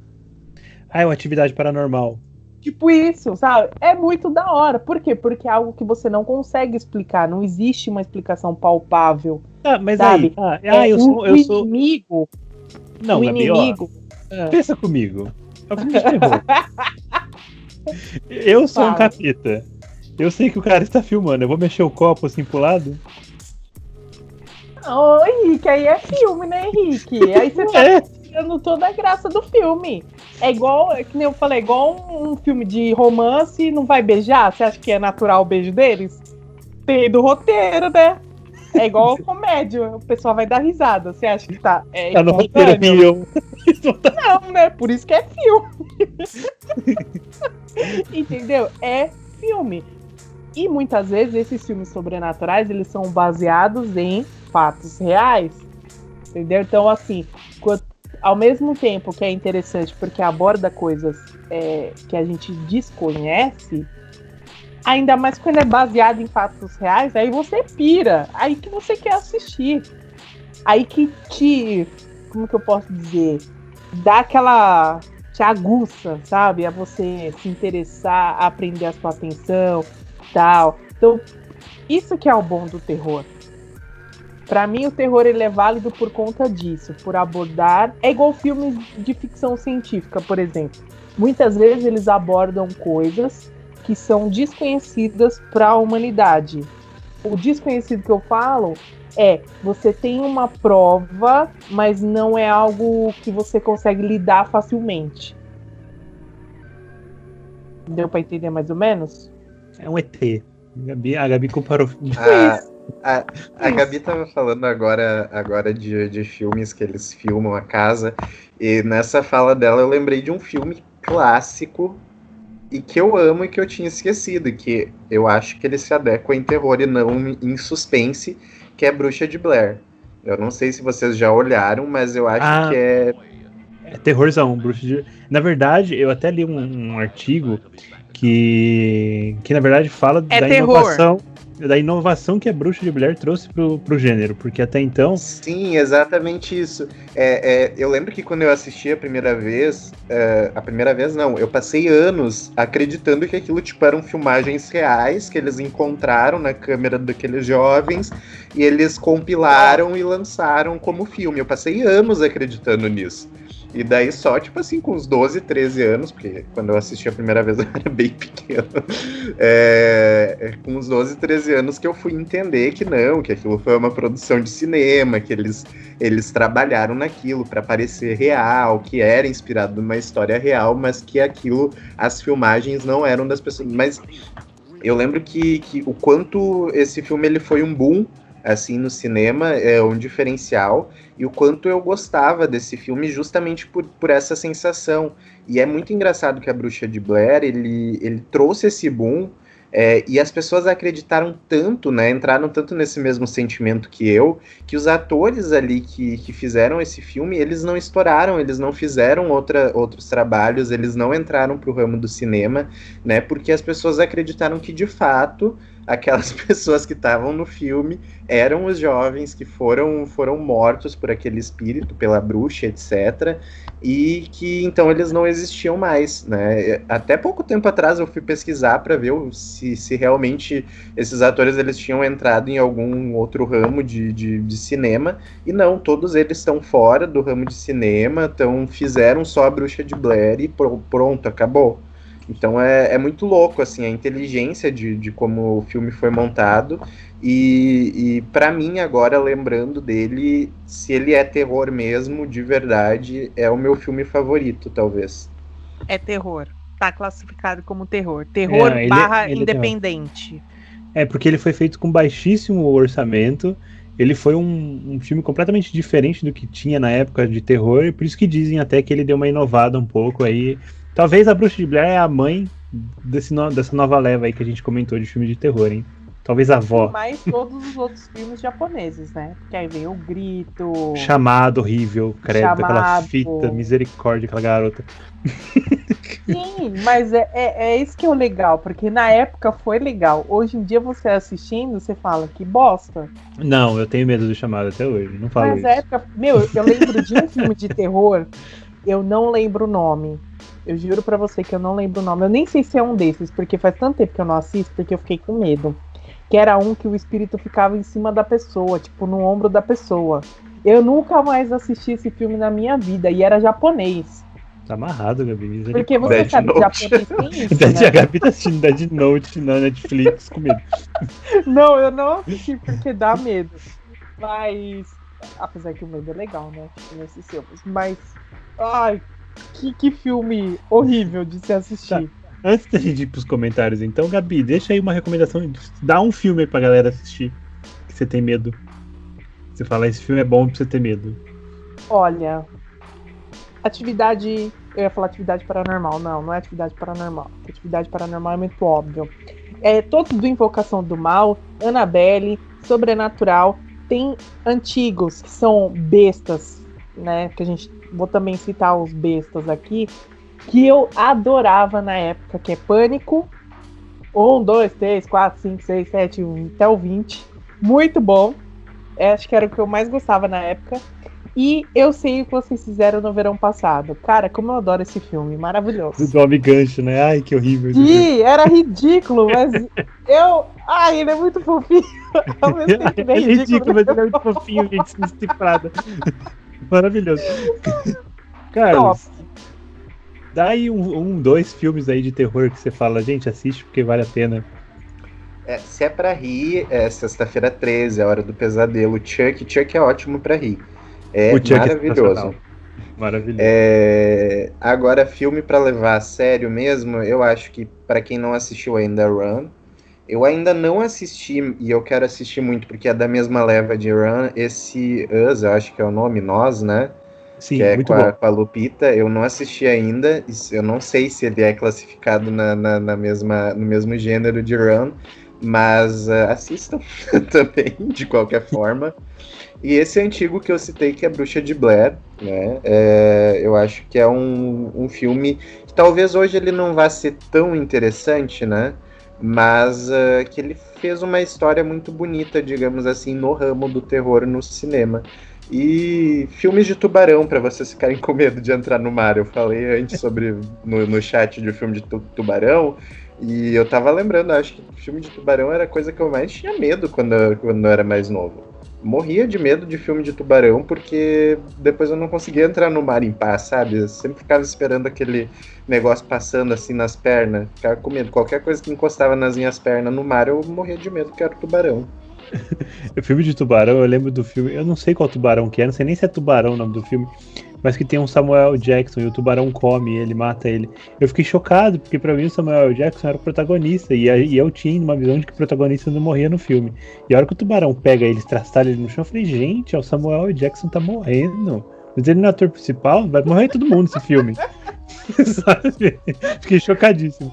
É uma atividade paranormal. Tipo isso, sabe? É muito da hora. Por quê? Porque é algo que você não consegue explicar. Não existe uma explicação palpável. Mas sabe? aí... eu sou... inimigo... Não, o Gabi, inimigo... Pensa comigo. É um filme de terror. Eu sou um capeta. Eu sei que o cara está filmando. Eu vou mexer o copo assim pro lado? Ô, Henrique, aí é filme, né, Henrique? Aí você tá tirando toda a graça do filme. É igual, que nem eu falei, igual um filme de romance, não vai beijar? Você acha que é natural o beijo deles? Tem do roteiro, né? É igual comédia, o pessoal vai dar risada. Você acha que tá? No roteiro. Não, né? Por isso que é filme. Entendeu? É filme. E muitas vezes esses filmes sobrenaturais, eles são baseados em fatos reais. Entendeu? Então, assim, ao mesmo tempo que é interessante porque aborda coisas que a gente desconhece, ainda mais quando é baseado em fatos reais, aí você pira, aí que você quer assistir. Aí que como que eu posso dizer? Dá aquela... te aguça, sabe? A você se interessar, a prender a sua atenção, tal. Então, isso que é o bom do terror. Pra mim, o terror ele é válido por conta disso, por abordar... É igual filmes de ficção científica, por exemplo. Muitas vezes eles abordam coisas que são desconhecidas para a humanidade. O desconhecido que eu falo você tem uma prova, mas não é algo que você consegue lidar facilmente. Deu para entender mais ou menos? É um ET. A Gabi comparou. A Gabi tava falando agora de filmes que eles filmam a casa, e nessa fala dela eu lembrei de um filme clássico e que eu amo e que eu tinha esquecido, que eu acho que ele se adequa em terror e não em suspense, que é Bruxa de Blair. Eu não sei se vocês já olharam, mas eu acho que é terrorzão, Bruxa de... Na verdade, eu até li um artigo que na verdade fala da inovação que a Bruxa de Blair trouxe pro gênero, porque até então... Sim, exatamente isso. Eu lembro que quando eu assisti a primeira vez não, eu passei anos acreditando que aquilo eram filmagens reais que eles encontraram na câmera daqueles jovens e eles compilaram e lançaram como filme. Eu passei anos acreditando nisso. E daí só, com uns 12, 13 anos, porque quando eu assisti a primeira vez eu era bem pequeno, com uns 12, 13 anos que eu fui entender que não, que aquilo foi uma produção de cinema, que eles trabalharam naquilo para parecer real, que era inspirado numa história real, mas que as filmagens não eram das pessoas. Mas eu lembro que o quanto esse filme ele foi um boom, assim, no cinema, é um diferencial, e o quanto eu gostava desse filme justamente por essa sensação. E é muito engraçado que a Bruxa de Blair, ele trouxe esse boom, e as pessoas acreditaram tanto, né, entraram tanto nesse mesmo sentimento que os atores ali que fizeram esse filme, eles não estouraram, eles não fizeram outros trabalhos, eles não entraram pro ramo do cinema, né, porque as pessoas acreditaram que, de fato, aquelas pessoas que estavam no filme eram os jovens que foram mortos por aquele espírito, pela bruxa, etc. E que então eles não existiam mais, né? Até pouco tempo atrás eu fui pesquisar para ver se realmente esses atores eles tinham entrado em algum outro ramo de cinema, e não, todos eles estão fora do ramo de cinema, fizeram só a Bruxa de Blair e pronto, acabou. Então é muito louco, assim, a inteligência de como o filme foi montado, e para mim agora, lembrando dele, se ele é terror mesmo, de verdade, é o meu filme favorito, talvez. É terror, tá classificado como terror. Terror barra independente. Porque ele foi feito com baixíssimo orçamento, ele foi um filme completamente diferente do que tinha na época de terror, e por isso que dizem até que ele deu uma inovada um pouco aí. Talvez a Bruxa de Blair é a mãe dessa nova leva aí que a gente comentou de filme de terror, hein? Talvez a avó. Mais todos os outros filmes japoneses, né? Porque aí vem o Grito... Chamado horrível, credo, aquela fita, misericórdia, aquela garota. Sim, mas é isso que é o legal, porque na época foi legal. Hoje em dia você assistindo, você fala, que bosta. Não, eu tenho medo do Chamado até hoje, não falo isso. Mas eu lembro de um filme de terror, eu não lembro o nome. Eu juro pra você que eu não lembro o nome. Eu nem sei se é um desses, porque faz tanto tempo que eu não assisto, porque eu fiquei com medo. Que era um que o espírito ficava em cima da pessoa, tipo, no ombro da pessoa. Eu nunca mais assisti esse filme na minha vida, e era japonês. Tá amarrado, Gabi. Porque você Dead sabe que Note. japonês tem isso, né? A Gabi tá assistindo Dead Note na Netflix com medo. Não, eu não assisti porque dá medo. Mas, apesar que o medo é legal, né? Nesses filmes. Mas, ai, que filme horrível de se assistir. Tá. Antes da gente ir pros comentários, então, Gabi, deixa aí uma recomendação. Dá um filme aí pra galera assistir que você tem medo. Você fala, esse filme é bom pra você ter medo. Olha, eu ia falar atividade paranormal. Não é atividade paranormal. Atividade paranormal é muito óbvio. Todos do Invocação do Mal, Annabelle, Sobrenatural. tem antigos que são bestas, né? Que a gente vou também citar os bestas aqui, que eu adorava na época, que é Pânico. 1, 2, 3, 4, 5, 6, 7, 1, até o 20. Muito bom. Acho que era o que eu mais gostava na época. E Eu Sei O Que Vocês Fizeram no Verão Passado. Cara, como eu adoro esse filme. Maravilhoso. Do Homem Gancho, né? Ai, que horrível. Sim, era ridículo, mas eu... Ai, ele é muito fofinho. Ao mesmo tempo que ele é ridículo, mas ele é muito fofinho, gente, estipulada. Maravilhoso. Carlos, dá aí dois filmes aí de terror que você fala, gente, assiste porque vale a pena. Se é pra rir, é Sexta-feira 13, A Hora do Pesadelo. Chuck é ótimo pra rir. É maravilhoso. Maravilhoso. Agora, filme pra levar a sério mesmo, eu acho que pra quem não assistiu ainda, Run. Eu ainda não assisti, e eu quero assistir muito, porque é da mesma leva de Run. Esse Us, eu acho que é o nome, Nós, né? Sim, que é muito com bom. a Lupita. Eu não assisti ainda, eu não sei se ele é classificado no mesmo gênero de Run, mas assistam também, de qualquer forma. E esse antigo que eu citei, que é Bruxa de Blair, né? Eu acho que é um filme que talvez hoje ele não vá ser tão interessante, né? Mas que ele fez uma história muito bonita, digamos assim, no ramo do terror no cinema. E filmes de tubarão, para vocês ficarem com medo de entrar no mar. Eu falei antes sobre no chat de filme de tubarão, e eu tava lembrando, acho que filme de tubarão era a coisa que eu mais tinha medo quando eu era mais novo. Morria de medo de filme de tubarão, porque depois eu não conseguia entrar no mar em paz, sabe? Eu sempre ficava esperando aquele negócio passando assim nas pernas, ficava com medo. Qualquer coisa que encostava nas minhas pernas no mar, eu morria de medo, que era o tubarão. O filme de tubarão, eu lembro do filme, eu não sei qual tubarão que é, não sei nem se é tubarão o nome do filme, mas que tem um Samuel Jackson e o tubarão come ele, mata ele. Eu fiquei chocado, porque pra mim o Samuel Jackson era o protagonista, e eu tinha uma visão de que o protagonista não morria no filme. E a hora que o tubarão pega ele, estraçalha ele no chão, eu falei, gente, o Samuel Jackson tá morrendo. Mas ele não é ator principal, vai morrer todo mundo nesse filme. Sabe? Fiquei chocadíssimo.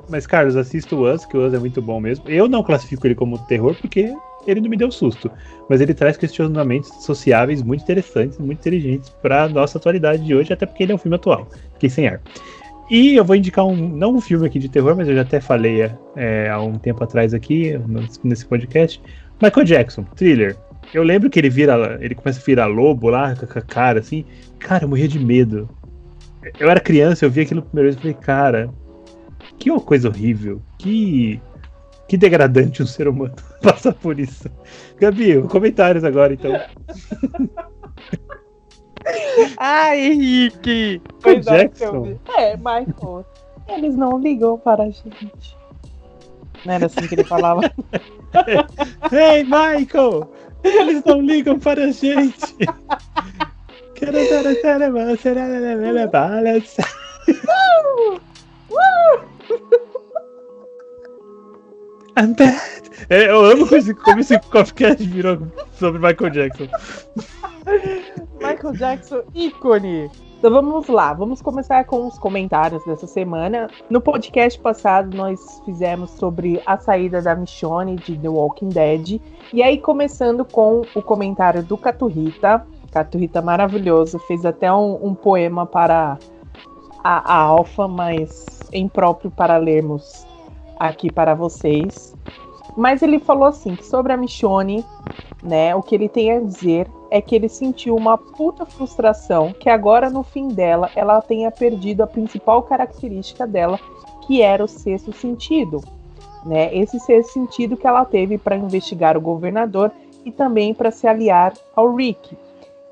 Mas, Carlos, assista o Us, que o Us é muito bom mesmo. Eu não classifico ele como terror porque ele não me deu susto. Mas ele traz questionamentos sociáveis muito interessantes, muito inteligentes pra nossa atualidade de hoje, até porque ele é um filme atual. Fiquei sem ar. E eu vou indicar não um filme aqui de terror, mas eu já até falei há um tempo atrás aqui, nesse podcast. Michael Jackson, Thriller. Eu lembro que ele começa a virar lobo lá, com a cara assim. Cara, eu morria de medo. Eu era criança, eu vi aquilo a primeira vez e falei, cara, que coisa horrível. Que degradante um ser humano passar por isso. Gabi, comentários agora, então. Ai, Henrique! Jackson. Michael. Eles não ligam para a gente. Não era assim que ele falava? Hey, Michael! Eles não ligam para a gente! I'm bad! Eu amo como esse podcast virou sobre Michael Jackson. Michael Jackson, ícone! Então vamos lá, vamos começar com os comentários dessa semana. No podcast passado nós fizemos sobre a saída da Michonne de The Walking Dead. E aí começando com o comentário do Caturrita. Caturrita maravilhoso, fez até um poema para a Alfa, mas impróprio para lermos aqui para vocês. Mas ele falou assim, que sobre a Michonne, né, o que ele tem a dizer é que ele sentiu uma puta frustração que agora no fim dela ela tenha perdido a principal característica dela, que era o sexto sentido, né? Esse sexto sentido que ela teve para investigar o governador e também para se aliar ao Rick.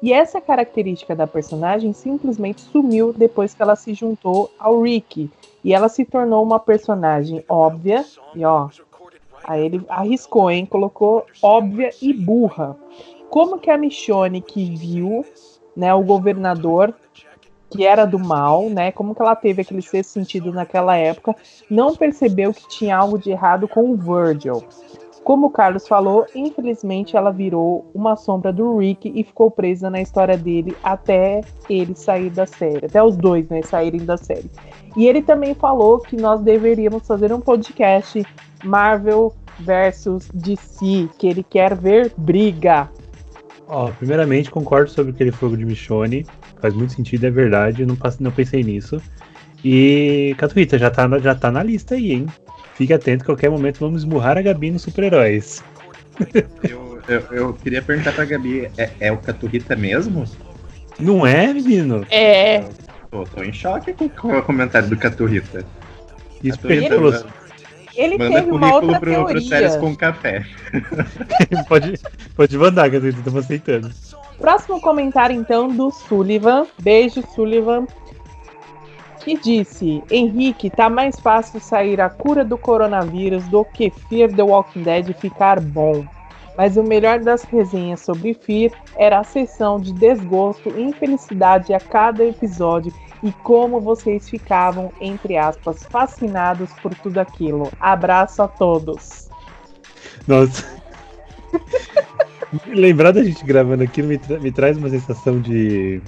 E essa característica da personagem simplesmente sumiu depois que ela se juntou ao Rick. E ela se tornou uma personagem óbvia, e aí ele arriscou, hein? Colocou óbvia e burra. Como que a Michonne, que viu, né, o governador, que era do mal, né? Como que ela teve aquele sexto sentido naquela época, não percebeu que tinha algo de errado com o Virgil. Como o Carlos falou, infelizmente ela virou uma sombra do Rick e ficou presa na história dele até ele sair da série. Até os dois, né, saírem da série. E ele também falou que nós deveríamos fazer um podcast Marvel versus DC, que ele quer ver briga. Ó, primeiramente concordo sobre aquele fogo de Michonne. Faz muito sentido, é verdade. Eu não pensei nisso. E Catuíta, já tá na lista aí, hein? Fique atento, qualquer momento vamos esmurrar a Gabi nos super-heróis. Eu queria perguntar pra Gabi, é o Caturrita mesmo? Não é, menino? É. Tô em choque com o comentário do Caturrita. Isso porque ele falou assim. Ele Manda teve uma outra currículo pro Séries teoria. com Café. pode mandar, Catuíta, estamos aceitando. Próximo comentário, então, do Sullivan. Beijo, Sullivan. Que disse: Henrique, tá mais fácil sair a cura do coronavírus do que Fear the Walking Dead ficar bom. Mas o melhor das resenhas sobre Fear era a sessão de desgosto e infelicidade a cada episódio e como vocês ficavam, entre aspas, fascinados por tudo aquilo. Abraço a todos. Nossa. Lembrar da gente gravando aquilo me traz uma sensação de...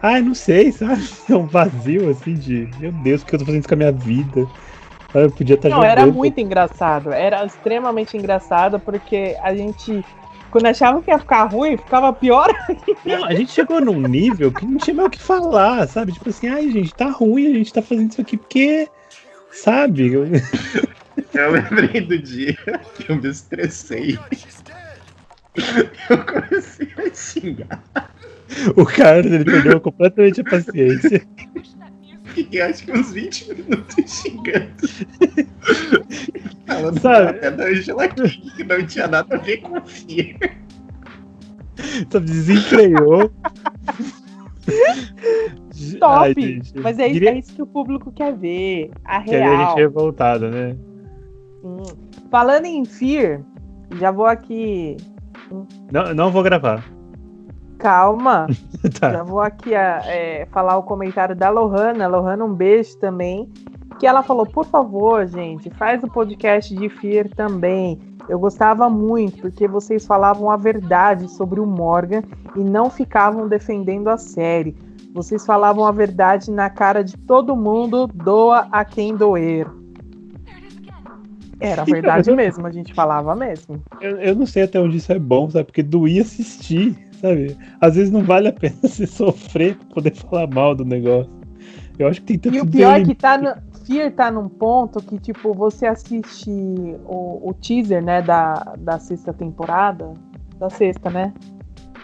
Ai, não sei, sabe? É um vazio, assim, de... Meu Deus, o que eu tô fazendo com a minha vida? Eu podia estar Não, jogando. era muito engraçado. Era extremamente engraçado, porque a gente, quando achava que ia ficar ruim, ficava pior. Não, a gente chegou num nível que não tinha mais o que falar, sabe? Tipo assim, ai, gente, tá ruim, a gente tá fazendo isso aqui porque... Sabe? Eu lembrei do dia que eu me estressei. Eu comecei a xingar. O Carlos, ele perdeu completamente a paciência. Fiquei acho que uns 20 minutos xingando. Falando Sabe? até da Angela King, que não tinha nada a ver com o Fear. Sabe, desenfreou. Top! Ai, gente, Mas é isso que o público quer ver. A Quer ver a real. gente revoltada, né? Falando em Fear, já vou aqui. Não vou gravar. Calma. Tá. Já vou aqui falar o comentário da Lohana. Lohana, um beijo também. Que ela falou: por favor, gente, faz o podcast de Fear também. Eu gostava muito, porque vocês falavam a verdade sobre o Morgan e não ficavam defendendo a série. Vocês falavam a verdade na cara de todo mundo, doa a quem doer. Era verdade mesmo, a gente falava mesmo. Eu não sei até onde isso é bom, sabe? Porque doía assistir, sabe? Às vezes não vale a pena você sofrer pra poder falar mal do negócio. Eu acho que tem tanto E o pior é que Fear tá num ponto que, tipo, você assiste o teaser, né, da sexta temporada. Da sexta, né?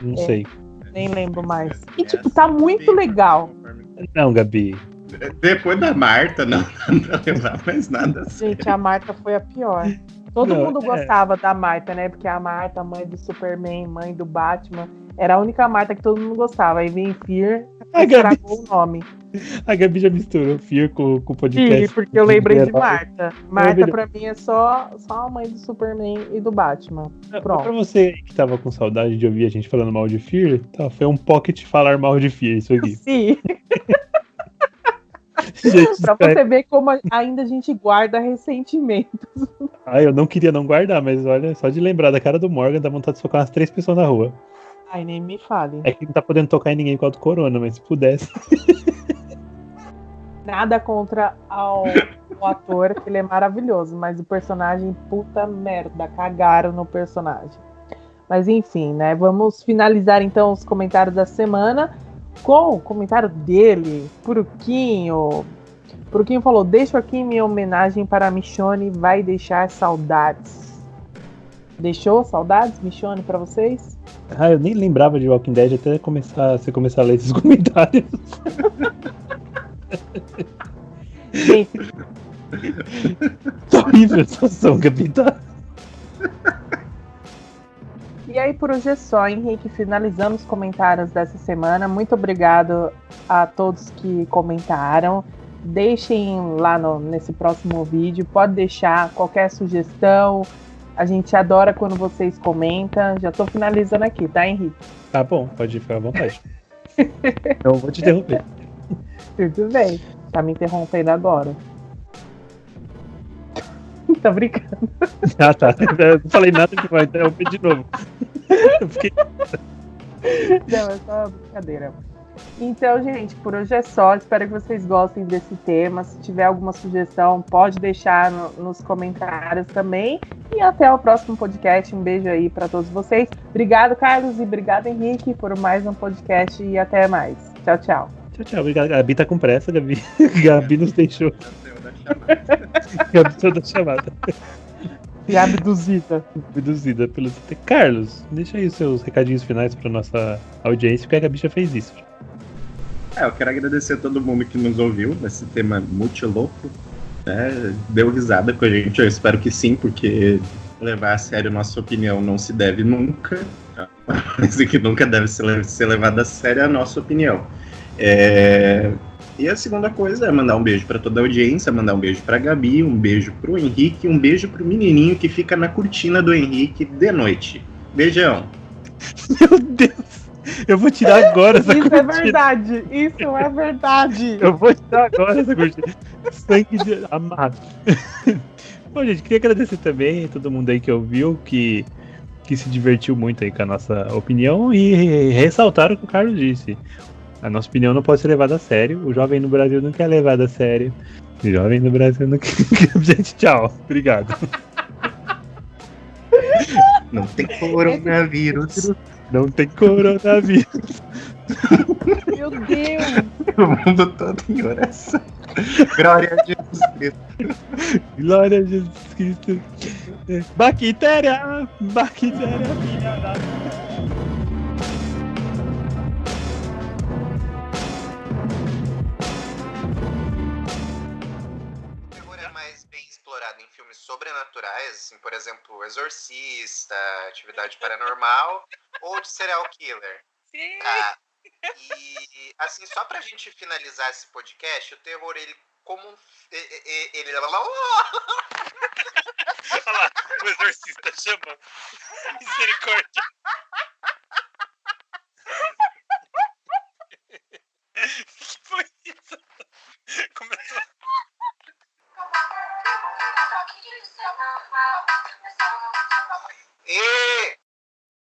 Não sei. Nem lembro mais. E, tipo, tá muito legal. Não, Gabi. Depois da Marta, não levar mais nada assim. Gente, a Marta foi a pior. Todo Não, mundo gostava da Marta, né? Porque a Marta, mãe do Superman, mãe do Batman, era a única Marta que todo mundo gostava. Aí vem Fear e estragou o nome. A Gabi já misturou Fear com o podcast. Sim, porque eu lembrei de Marta. Marta. Marta, pra mim, é só a mãe do Superman e do Batman. Pra Pronto. você que tava com saudade de ouvir a gente falando mal de Fear, tá, foi um pocket falar mal de Fear isso aqui. Sim. Gente, Pra você ver como ainda a gente guarda ressentimentos. eu não queria não guardar, mas olha, só de lembrar da cara do Morgan, dá vontade de socar umas 3 pessoas na rua. Ai, nem me fale. É que não tá podendo tocar em ninguém por causa do corona, mas se pudesse. Nada contra o ator, que ele é maravilhoso, mas o personagem, puta merda, cagaram no personagem. Mas enfim, né? Vamos finalizar então os comentários da semana com o comentário dele, Puruquinho. Puruquinho falou: deixo aqui minha homenagem para a Michonne, vai deixar saudades. Deixou saudades, Michonne, pra vocês? Eu nem lembrava de Walking Dead até você começar a ler esses comentários. Gente, Horrível a situação, Gabi, tá? e aí por hoje é só, Henrique. Finalizamos os comentários dessa semana. Muito obrigado a todos que comentaram. Deixem lá nesse próximo vídeo. Pode deixar qualquer sugestão. A gente adora quando vocês comentam. Já tô finalizando aqui, tá, Henrique? Tá bom, pode ficar à vontade. Eu vou te interromper. Tudo bem. Tá me interrompendo agora. Tá brincando. Ah, tá. Eu não falei nada que vai interromper de novo. Eu fiquei... Não, é só brincadeira. Então, gente, por hoje é só. Espero que vocês gostem desse tema. Se tiver alguma sugestão, pode deixar nos comentários também. E até o próximo podcast. Um beijo aí para todos vocês. Obrigado, Carlos, e obrigado, Henrique, por mais um podcast. E até mais. Tchau, tchau. Tchau, tchau. Obrigado. Gabi tá com pressa, Gabi. Gabi nos deixou. Gabi saiu da chamada. E abduzida. Abduzida pelo CT. Carlos, deixa aí os seus recadinhos finais pra nossa audiência, porque a Gabi já fez isso. Eu quero agradecer a todo mundo que nos ouviu nesse tema muito louco. Né? Deu risada com a gente, eu espero que sim, porque levar a sério nossa opinião não se deve nunca. Mas que nunca deve ser levado a sério a nossa opinião. E a segunda coisa é mandar um beijo para toda a audiência, mandar um beijo para a Gabi, um beijo para o Henrique, um beijo para o menininho que fica na cortina do Henrique de noite. Beijão. Meu Deus! Eu vou tirar agora essa cortina. Isso é verdade! Isso é verdade! Eu vou tirar agora essa cortina. Sangue de amado. Bom, gente, queria agradecer também a todo mundo aí que ouviu, que se divertiu muito aí com a nossa opinião e ressaltar o que o Carlos disse. A nossa opinião não pode ser levada a sério. O jovem no Brasil não quer levada a sério. O jovem no Brasil não quer. Gente, tchau. Obrigado. Não tem coronavírus. Não tem coronavírus. Meu Deus! O mundo todo em oração. Glória a Jesus Cristo. Glória a Jesus Cristo. Bactéria! Bactéria, filha da... Em filmes sobrenaturais, assim, por exemplo, Exorcista, Atividade Paranormal ou de Serial Killer. Sim. Tá? E assim, só pra gente finalizar esse podcast, o terror, ele como ele... Olha lá, o Exorcista chama. Misericórdia. Que foi isso? Começou.